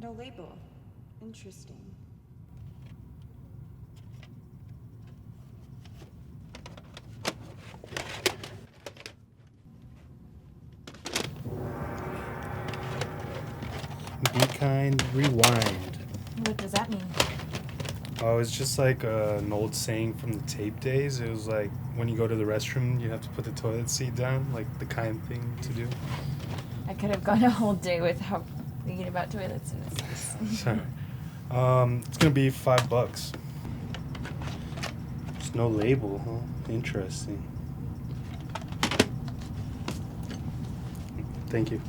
No label. Interesting. Be kind, rewind. What does that mean? Oh, it's just like an old saying from the tape days. It was like when you go to the restroom, you have to put the toilet seat down, like the kind thing to do. I could have gone a whole day without thinking about toilets in this. Sorry. It's gonna be $5. There's no label, huh? Interesting. Thank you.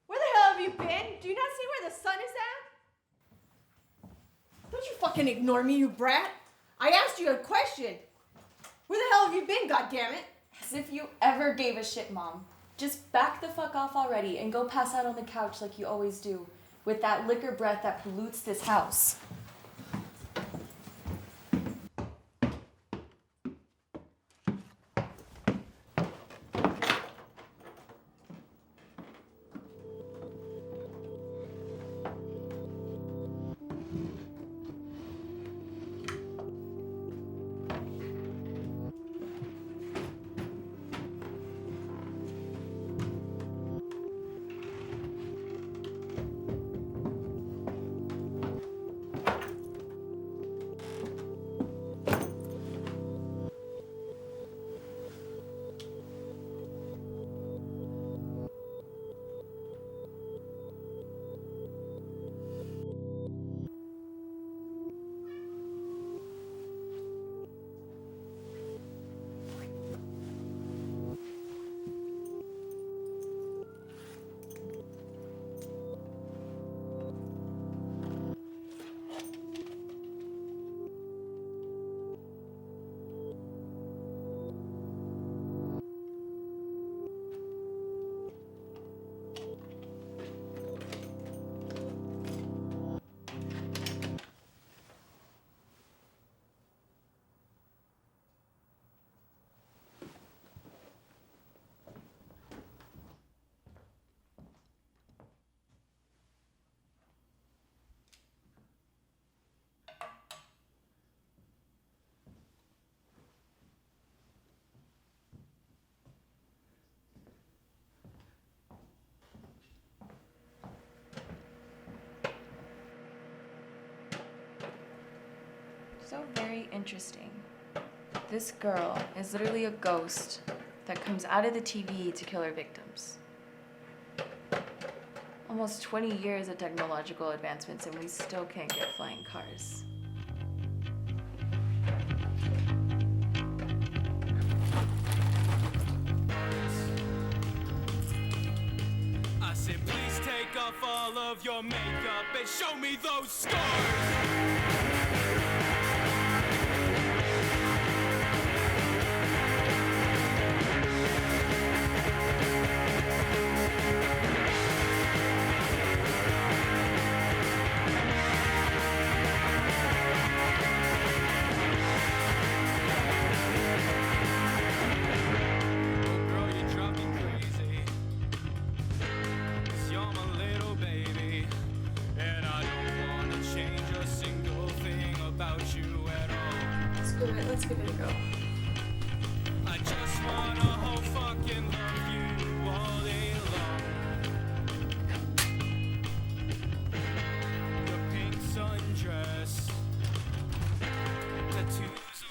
Where the hell have you been? Do you not see where the sun is at? Don't you fucking ignore me, you brat. I asked you a question. Where the hell have you been, goddammit? As if you ever gave a shit, Mom. Just back the fuck off already and go pass out on the couch like you always do, with that liquor breath that pollutes this house. So very interesting. This girl is literally a ghost that comes out of the TV to kill her victims. Almost 20 years of technological advancements and we still can't get flying cars. I said, please take off all of your makeup and show me those scars. Let's give it a go. I just wanna whole fucking love you all day long. Your pink sundress, tattoos.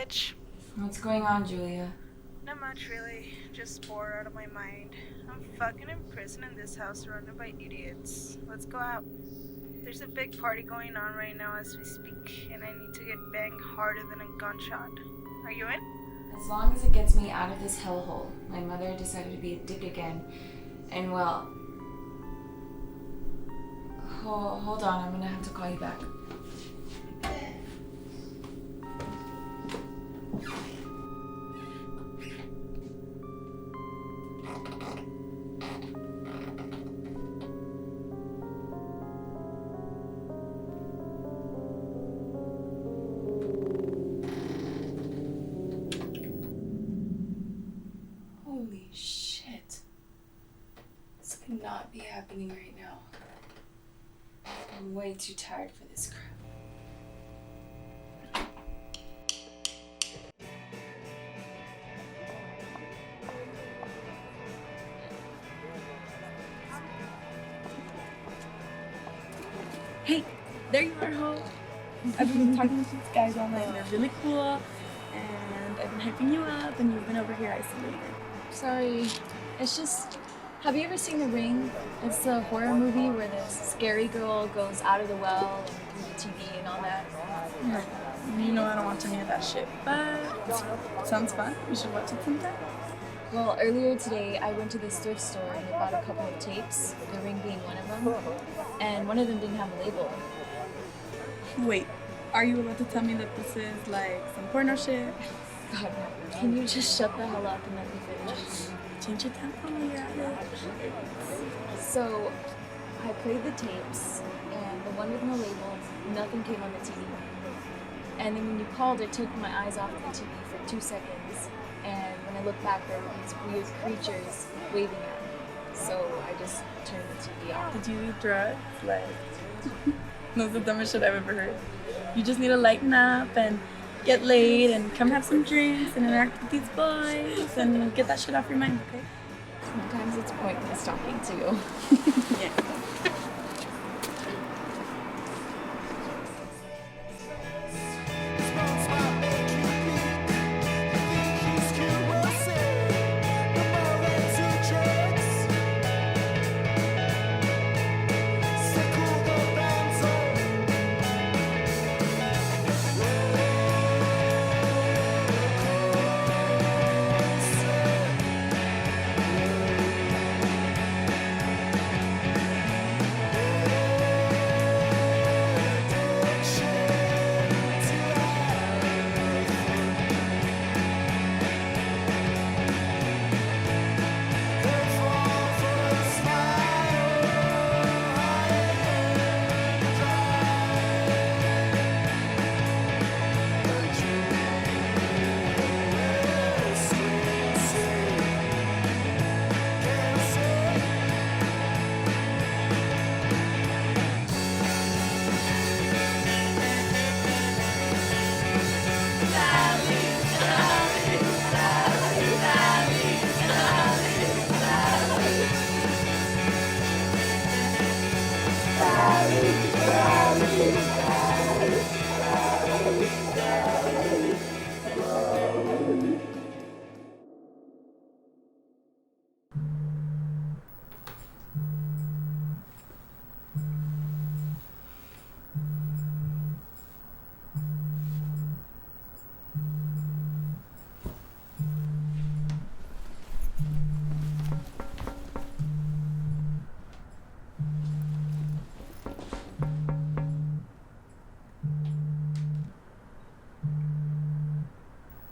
bitch. What's going on, Julia? Not much, really. Just bored out of my mind. I'm fucking in prison in this house surrounded by idiots. Let's go out. There's a big party going on right now as we speak, and I need to get banged harder than a gunshot. Are you in? As long as it gets me out of this hellhole. My mother decided to be a dick again. And well... Hold on, I'm gonna have to call you back. Holy shit. This could not be happening right now. I'm way too tired for this crap. Hey, there you are, Ho. I've been talking to these guys all night. They're really cool, and I've been hyping you up, and you've been over here isolated. Sorry, it's just, have you ever seen The Ring? It's a horror movie where this scary girl goes out of the well and through the TV and all that. No, you know I don't watch any of that shit, but it sounds fun. We should watch it sometime. Well, earlier today, I went to this thrift store and I bought a couple of tapes, The Ring being one of them, and one of them didn't have a label. Wait, are you about to tell me that this is like some porno shit? God, no. Can you just shut the hell up and let me finish? Change your tempo when you're at it. So, I played the tapes, and the one with no label, nothing came on the TV. And then when you called, it took my eyes off the TV for 2 seconds. And when I looked back, there were these weird creatures waving at me. So I just turned the TV off. Did you eat drugs? Like, that's the dumbest shit I've ever heard. You just need to lighten up and get laid and come have some drinks and interact with these boys and get that shit off your mind, okay? Sometimes it's pointless talking to you. Yeah.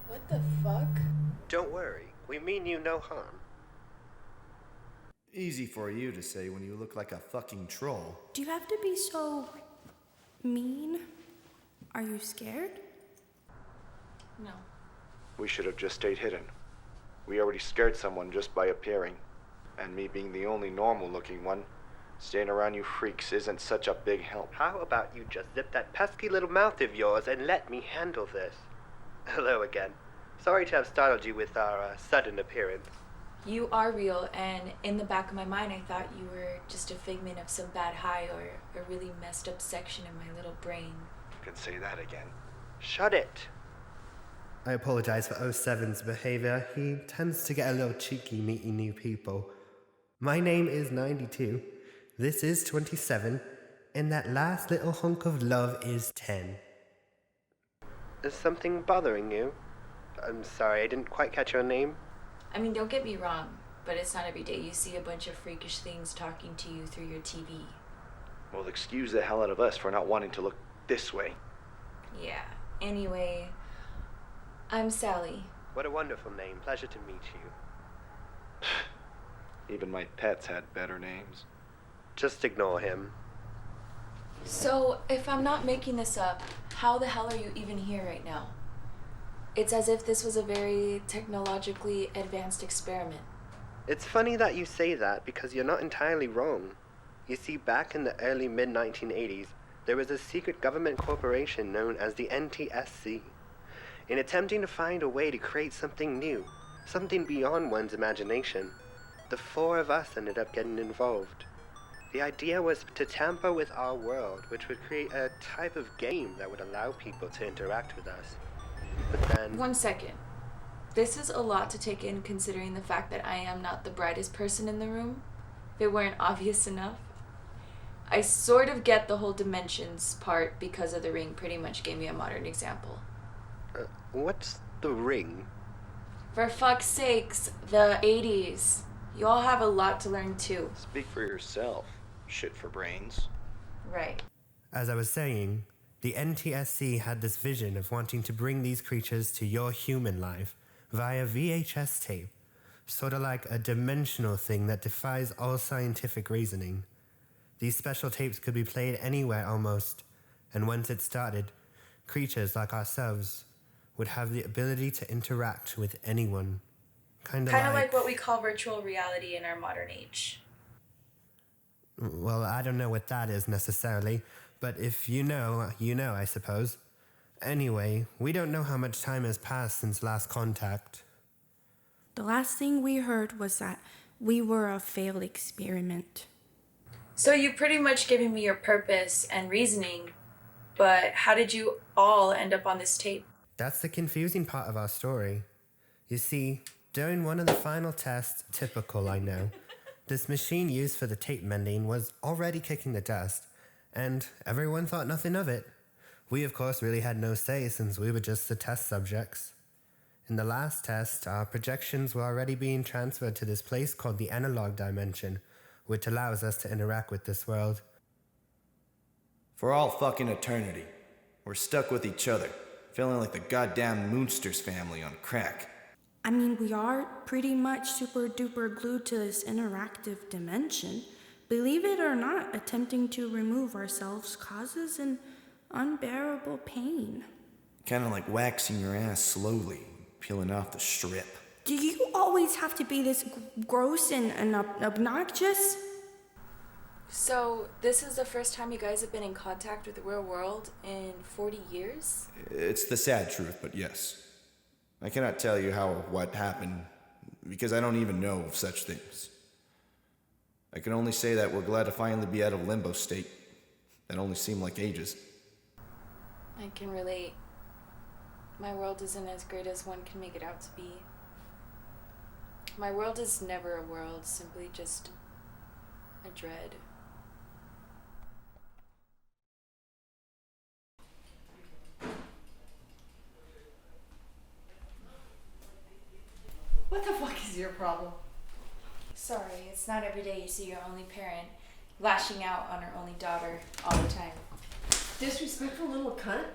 What the fuck? Don't worry, we mean you no harm. Easy for you to say when you look like a fucking troll. Do you have to be so mean? Are you scared? No. We should have just stayed hidden. We already scared someone just by appearing. And me being the only normal-looking one, staying around you freaks isn't such a big help. How about you just zip that pesky little mouth of yours and let me handle this? Hello again. Sorry to have startled you with our sudden appearance. You are real, and in the back of my mind, I thought you were just a figment of some bad high or a really messed up section in my little brain. You can say that again. Shut it! I apologize for 07's behavior. He tends to get a little cheeky meeting new people. My name is 92. This is 27. And that last little hunk of love is 10. Is something bothering you? I'm sorry, I didn't quite catch your name. I mean, don't get me wrong, but it's not every day you see a bunch of freakish things talking to you through your TV. Well, excuse the hell out of us for not wanting to look this way. Yeah, anyway, I'm Sally. What a wonderful name. Pleasure to meet you. Even my pets had better names. Just ignore him. So, if I'm not making this up, how the hell are you even here right now? It's as if this was a very technologically advanced experiment. It's funny that you say that because you're not entirely wrong. You see, back in the early mid-1980s, there was a secret government corporation known as the NTSC. In attempting to find a way to create something new, something beyond one's imagination, the four of us ended up getting involved. The idea was to tamper with our world, which would create a type of game that would allow people to interact with us. But then... 1 second. This is a lot to take in considering the fact that I am not the brightest person in the room. If it weren't obvious enough. I sort of get the whole dimensions part because of the ring pretty much gave me a modern example. What's the ring? For fuck's sakes, the 80s. You all have a lot to learn too. Speak for yourself. Shit for brains. Right. As I was saying, the NTSC had this vision of wanting to bring these creatures to your human life via VHS tape, sort of like a dimensional thing that defies all scientific reasoning. These special tapes could be played anywhere almost, and once it started, creatures like ourselves would have the ability to interact with anyone. Kind of like what we call virtual reality in our modern age. Well, I don't know what that is necessarily, but if you know, I suppose. Anyway, we don't know how much time has passed since last contact. The last thing we heard was that we were a failed experiment. So you pretty much giving me your purpose and reasoning, but how did you all end up on this tape? That's the confusing part of our story. You see, during one of the final tests, typical I know, this machine used for the tape mending was already kicking the dust, and everyone thought nothing of it. We, of course, really had no say since we were just the test subjects. In the last test, our projections were already being transferred to this place called the analog dimension, which allows us to interact with this world. For all fucking eternity, we're stuck with each other, feeling like the goddamn Moonsters family on crack. I mean, we are pretty much super duper glued to this interactive dimension. Believe it or not, attempting to remove ourselves causes an unbearable pain. Kinda like waxing your ass slowly, peeling off the strip. Do you always have to be this gross and obnoxious? So, this is the first time you guys have been in contact with the real world in 40 years? It's the sad truth, but yes. I cannot tell you how or what happened, because I don't even know of such things. I can only say that we're glad to finally be out of limbo state. That only seemed like ages. I can relate. My world isn't as great as one can make it out to be. My world is never a world, simply just a dread. What the fuck is your problem? Sorry, it's not every day you see your only parent lashing out on her only daughter all the time. Disrespectful little cunt?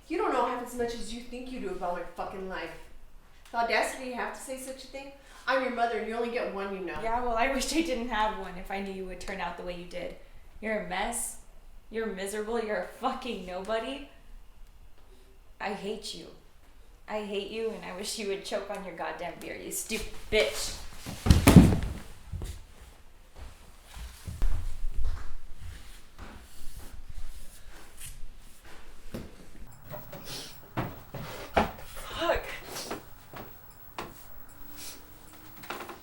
You don't know half as much as you think you do about my fucking life. The audacity to have to say such a thing? I'm your mother and you only get one, you know. Yeah, well, I wish I didn't have one if I knew you would turn out the way you did. You're a mess. You're miserable. You're a fucking nobody. I hate you. I hate you, and I wish you would choke on your goddamn beer, you stupid bitch. Fuck.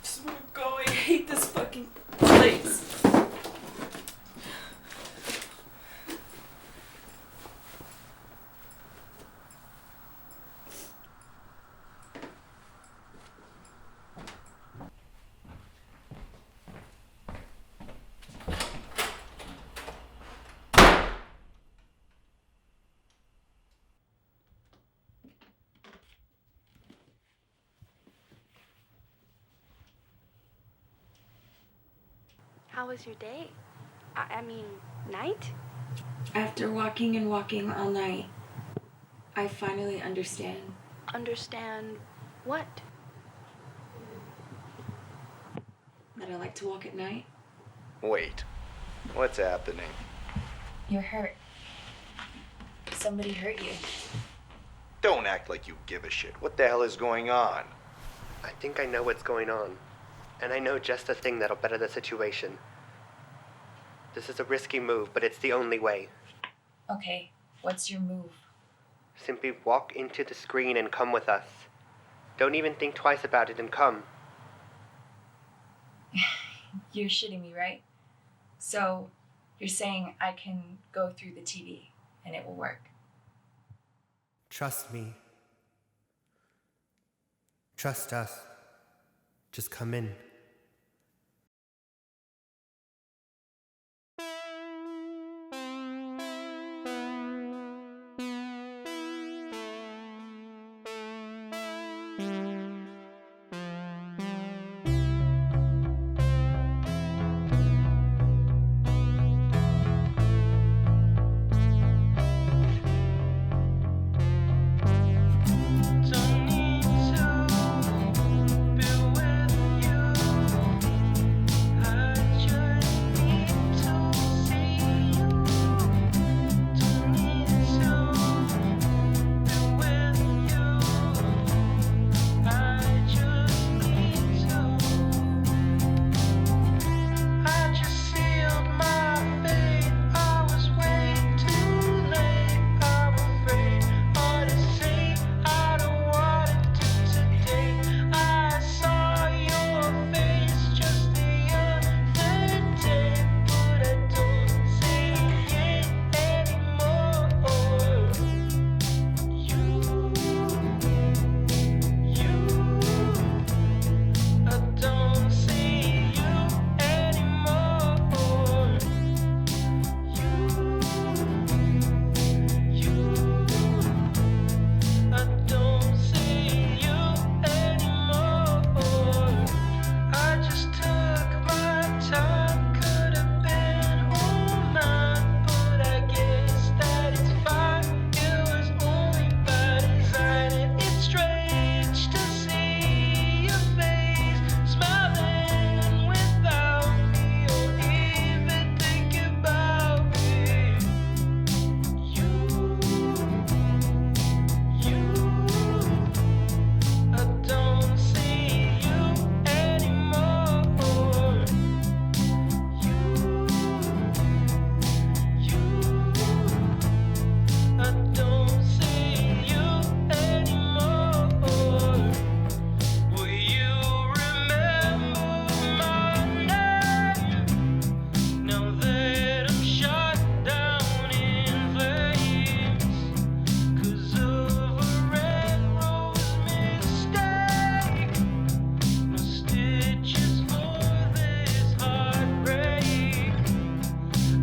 Just wanna go. I hate this fucking place. How was your day? I mean, night? After walking and walking all night, I finally understand. Understand what? That I like to walk at night. Wait, what's happening? You're hurt. Somebody hurt you. Don't act like you give a shit. What the hell is going on? I think I know what's going on. And I know just the thing that'll better the situation. This is a risky move, but it's the only way. Okay, what's your move? Simply walk into the screen and come with us. Don't even think twice about it and come. You're shitting me, right? So, you're saying I can go through the TV and it will work? Trust me. Trust us. Just come in.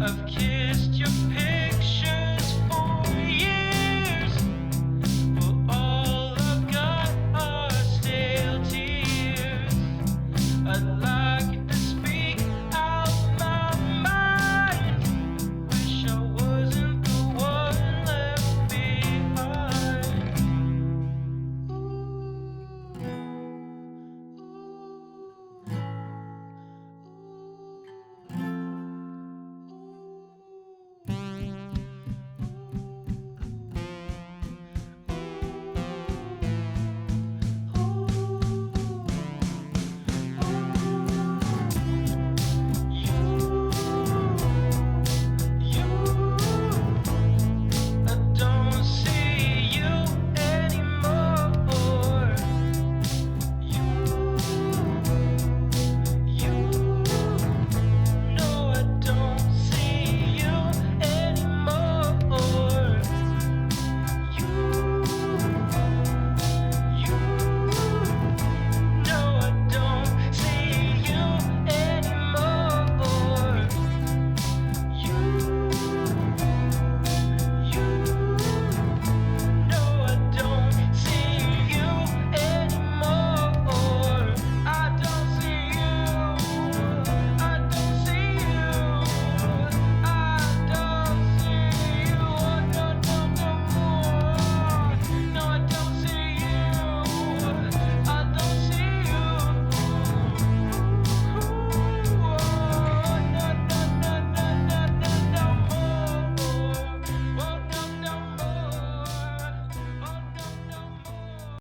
I've kissed your picture.